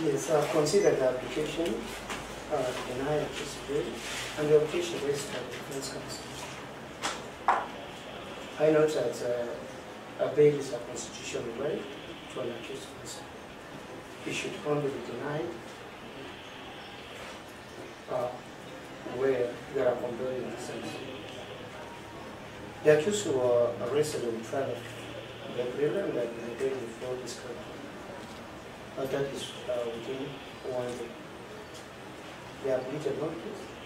Yes, I've considered the application, denied accused bail, and the application raised by the defense counsel. I note that a bail is a constitutional right to an accused person. It should only be denied where there are compelling reasons. The accused were arrested on 12 April and the day before this crime. That is within 1 day. They are pleaded not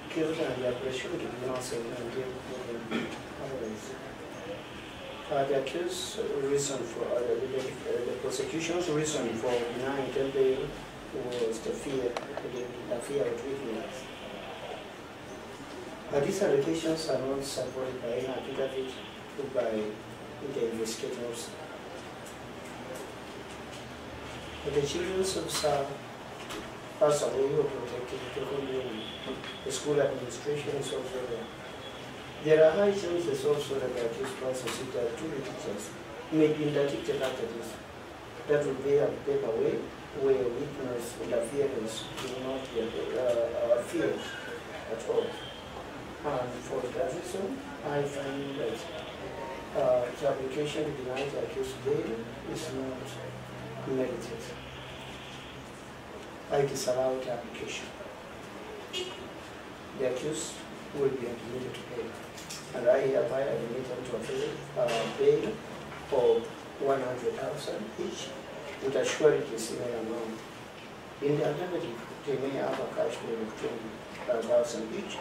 guilty and they are pressured to be not saying otherwise. The accused reason for the prosecution's reason for denying them bail was the fear of witness. These allegations are not supported by any affidavit by the investigators. But the children's officer has a way of protecting the community. The school administration is also there. There are high chances also that the accused person there are 2 witnesses may be interdicted after this. That would be a paper way where witness interference will not be feared at all. And for that reason, I find that the application to deny the accused bail is not merited. I disallow the application. The accused will be admitted to bail. And I hereby admit them to a bail of 100,000 each, with a surety similar amount. In the alternative, they may have a cash bail of 20,000 each,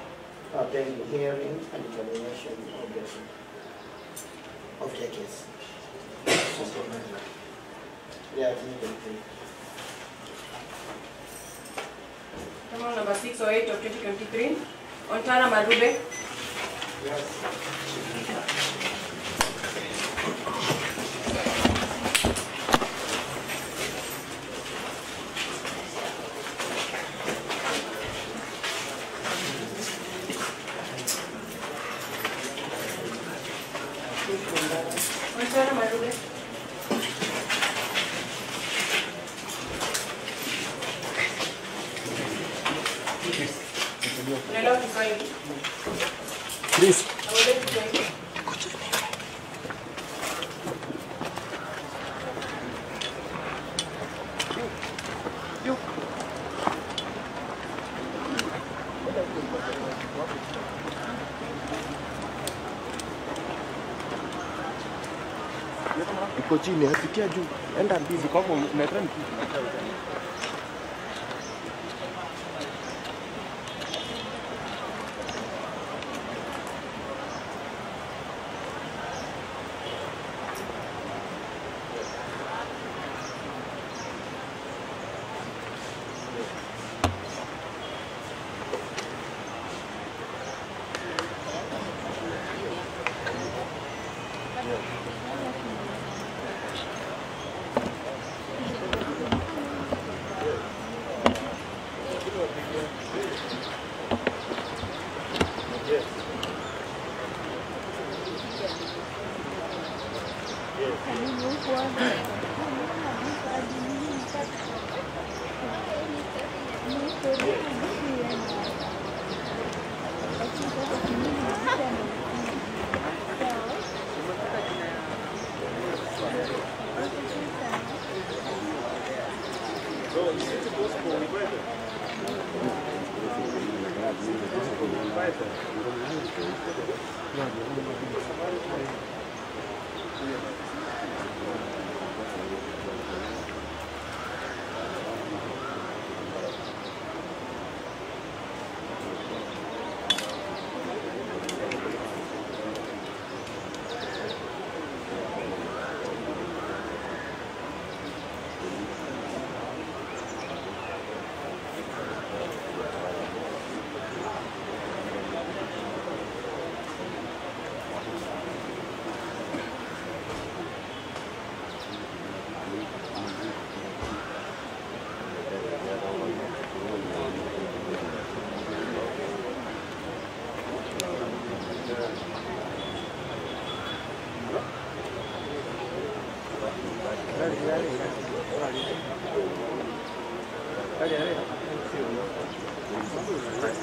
pending hearing and determination of their case. They are admitted to bail. Criminal number 608 of 2023, Ontara Marube. Yes. Ontara Marube. Unaelewa Kiswahili? Please. Hauelewi Kiswahili? Iko chini, hasikia juu. Enda mbili kwa hapo unatrend.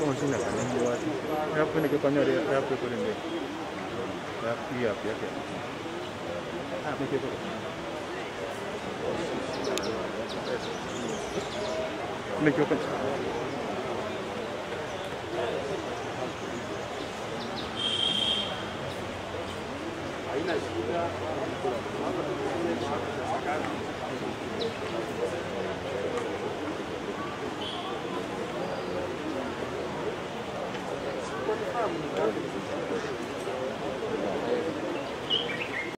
kama sina kanini watu. Hapo ni kwa nyori hapo kwa nini? Hapo hapa yake. Hapo ni kwa. Ni kwa. Haina shida. Thank you.